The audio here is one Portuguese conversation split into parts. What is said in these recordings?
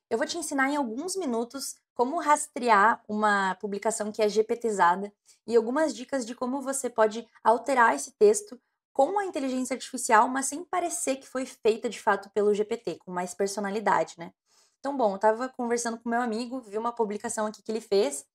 Eu vou te ensinar em alguns minutos como rastrear uma publicação que é GPTizada e algumas dicas de como você pode alterar esse texto com a inteligência artificial, mas sem parecer que foi feita de fato pelo GPT, com mais personalidade, né? Então, bom, eu estava conversando com meu amigo, vi uma publicação aqui que ele fez,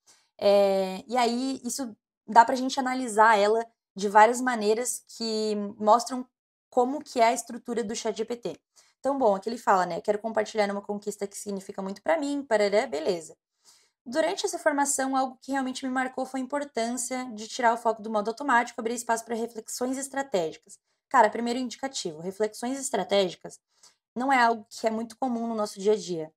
e aí isso dá pra gente analisar ela de várias maneiras que mostram como que é a estrutura do ChatGPT. Então, bom, aqui ele fala, né? Quero compartilhar uma conquista que significa muito pra mim, parará, beleza. Durante essa formação, algo que realmente me marcou foi a importância de tirar o foco do modo automático, abrir espaço para reflexões estratégicas. Cara, primeiro indicativo, reflexões estratégicas não é algo que é muito comum no nosso dia a dia.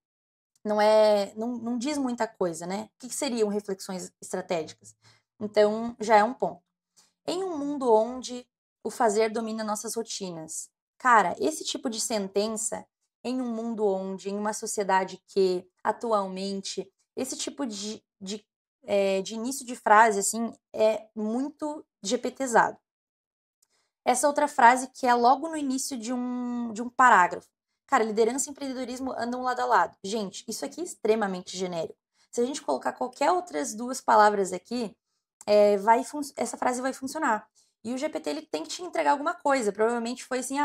Não diz muita coisa, né? O que seriam reflexões estratégicas? Então, já é um ponto. Em um mundo onde o fazer domina nossas rotinas. Cara, esse tipo de sentença, em um mundo onde, em uma sociedade que, atualmente, esse tipo de início de frase, assim, é muito GPTizado. Essa outra frase que é logo no início de um parágrafo. Cara, liderança e empreendedorismo andam lado a lado. Gente, isso aqui é extremamente genérico. Se a gente colocar qualquer outras duas palavras aqui, essa frase vai funcionar. E o GPT ele tem que te entregar alguma coisa. Provavelmente foi assim,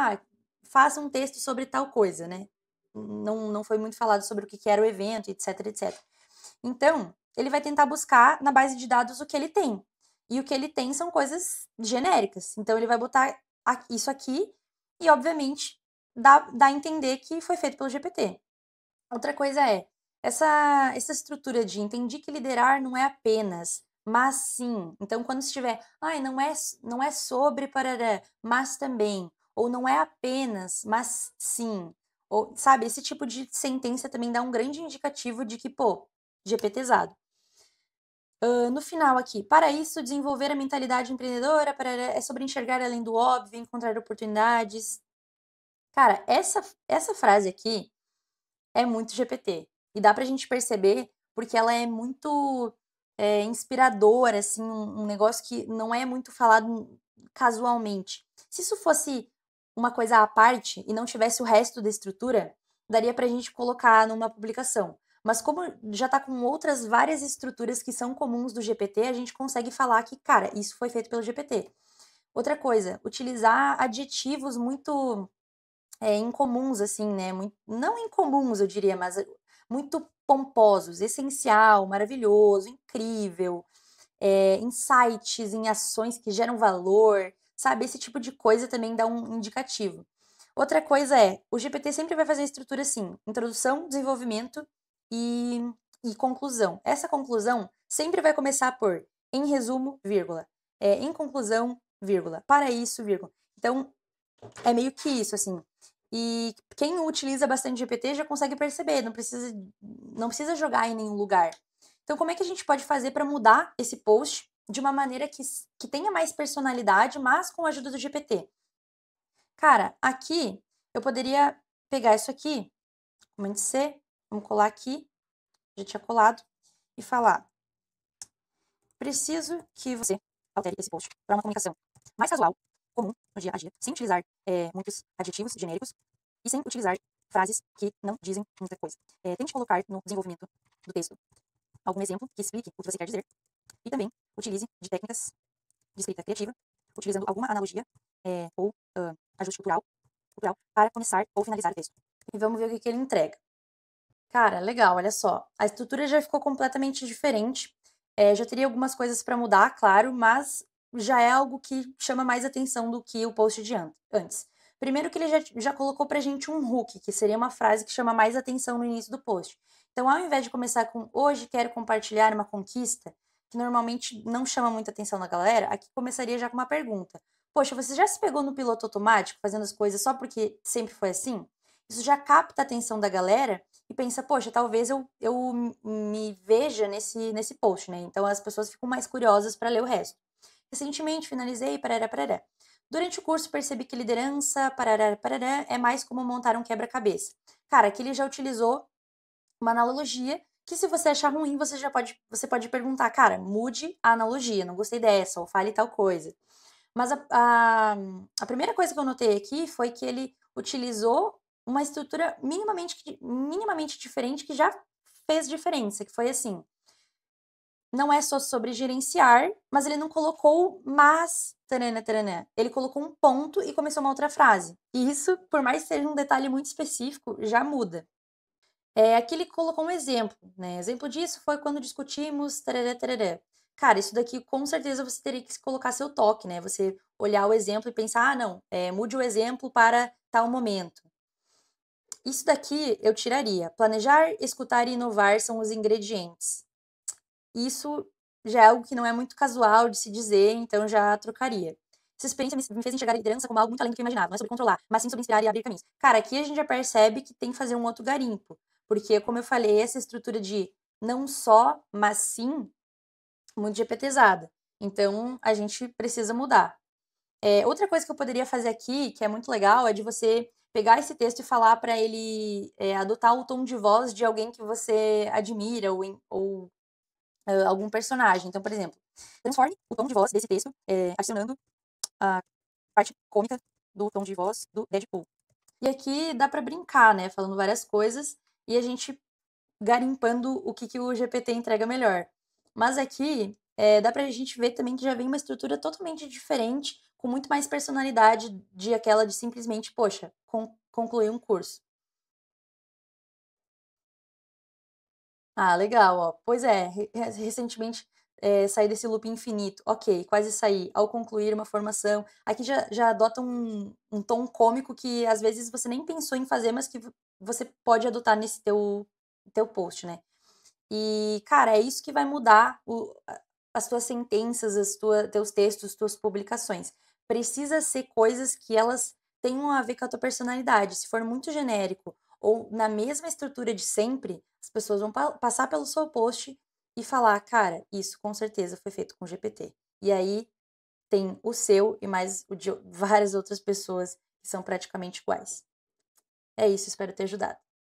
faça um texto sobre tal coisa, né? Não foi muito falado sobre o que era o evento, etc, etc. Então, ele vai tentar buscar na base de dados o que ele tem. E o que ele tem são coisas genéricas. Então, ele vai botar isso aqui e, obviamente, dá a entender que foi feito pelo GPT. Outra coisa é, essa estrutura de entendi que liderar não é apenas, mas sim. Então, quando estiver, não é sobre parará, mas também. Ou não é apenas, mas sim. Ou, sabe, esse tipo de sentença também dá um grande indicativo de que, pô, GPTzado. No final aqui, para isso, desenvolver a mentalidade empreendedora é sobre enxergar além do óbvio, encontrar oportunidades. Cara, essa frase aqui é muito GPT. E dá pra gente perceber porque ela é muito inspiradora, assim, um negócio que não é muito falado casualmente. Se isso fosse uma coisa à parte e não tivesse o resto da estrutura, daria pra gente colocar numa publicação. Mas como já tá com outras várias estruturas que são comuns do GPT, a gente consegue falar que, cara, isso foi feito pelo GPT. Outra coisa, utilizar adjetivos muito incomuns, assim, né? Não incomuns, eu diria, mas muito pomposos, essencial, maravilhoso, incrível, insights em ações que geram valor, sabe? Esse tipo de coisa também dá um indicativo. Outra coisa é, o GPT sempre vai fazer a estrutura assim, introdução, desenvolvimento e, e conclusão. Essa conclusão sempre vai começar por, em resumo, vírgula, em conclusão, vírgula, para isso, vírgula. Então, é meio que isso, assim. E quem utiliza bastante GPT já consegue perceber, não precisa jogar em nenhum lugar. Então, como é que a gente pode fazer para mudar esse post de uma maneira que tenha mais personalidade, mas com a ajuda do GPT? Cara, aqui eu poderia pegar isso aqui, comando C, vamos colar aqui, já tinha colado, e falar: preciso que você altere esse post para uma comunicação mais casual, comum, no dia a dia, sem utilizar muitos adjetivos genéricos e sem utilizar frases que não dizem muita coisa. Tente colocar no desenvolvimento do texto algum exemplo que explique o que você quer dizer e também utilize de técnicas de escrita criativa, utilizando alguma analogia ou ajuste cultural para começar ou finalizar o texto. E vamos ver o que ele entrega. Cara, legal, olha só. A estrutura já ficou completamente diferente. Já teria algumas coisas para mudar, claro, mas já é algo que chama mais atenção do que o post de antes. Primeiro que ele já colocou pra gente um hook, que seria uma frase que chama mais atenção no início do post. Então, ao invés de começar com hoje quero compartilhar uma conquista, que normalmente não chama muita atenção da galera, aqui começaria já com uma pergunta. Poxa, você já se pegou no piloto automático, fazendo as coisas só porque sempre foi assim? Isso já capta a atenção da galera e pensa, poxa, talvez eu me veja nesse post, né? Então as pessoas ficam mais curiosas para ler o resto. Recentemente finalizei, parará, parará. Durante o curso percebi que liderança, parará, parará, é mais como montar um quebra-cabeça. Cara, aqui ele já utilizou uma analogia que se você achar ruim, você pode perguntar, cara, mude a analogia, não gostei dessa, ou fale tal coisa. Mas a primeira coisa que eu notei aqui foi que ele utilizou uma estrutura minimamente diferente que já fez diferença, que foi assim, não é só sobre gerenciar, mas ele não colocou mas, taranã, taranã. Ele colocou um ponto e começou uma outra frase. E isso, por mais que seja um detalhe muito específico, já muda. Aqui ele colocou um exemplo, né? Exemplo disso foi quando discutimos tarará, tarará. Cara, isso daqui com certeza você teria que colocar seu toque, né? Você olhar o exemplo e pensar, ah, não, mude o exemplo para tal momento. Isso daqui eu tiraria. Planejar, escutar e inovar são os ingredientes. Isso já é algo que não é muito casual de se dizer, então já trocaria. Essa experiência me fez enxergar a liderança como algo muito além do que eu imaginava. Não é sobre controlar, mas sim sobre inspirar e abrir caminhos. Cara, aqui a gente já percebe que tem que fazer um outro garimpo. Porque, como eu falei, essa estrutura de não só, mas sim, muito GPTzada. Então, a gente precisa mudar. Outra coisa que eu poderia fazer aqui, que é muito legal, é de você pegar esse texto e falar para ele adotar o tom de voz de alguém que você admira ou algum personagem. Então, por exemplo, transforme o tom de voz desse texto adicionando a parte cômica do tom de voz do Deadpool. E aqui dá para brincar, né? Falando várias coisas e a gente garimpando o que o GPT entrega melhor. Mas aqui dá pra gente ver também que já vem uma estrutura totalmente diferente, com muito mais personalidade de aquela de simplesmente, poxa, concluir um curso. Ah, legal, ó. Pois é, recentemente saí desse loop infinito. Ok, quase saí. Ao concluir uma formação. Aqui já adota um tom cômico que às vezes você nem pensou em fazer, mas que você pode adotar nesse teu post, né? E, cara, é isso que vai mudar as tuas sentenças, teus textos, tuas publicações. Precisa ser coisas que elas tenham a ver com a tua personalidade. Se for muito genérico ou na mesma estrutura de sempre, as pessoas vão passar pelo seu post e falar, cara, isso com certeza foi feito com GPT. E aí tem o seu e mais o de várias outras pessoas que são praticamente iguais. É isso, espero ter ajudado.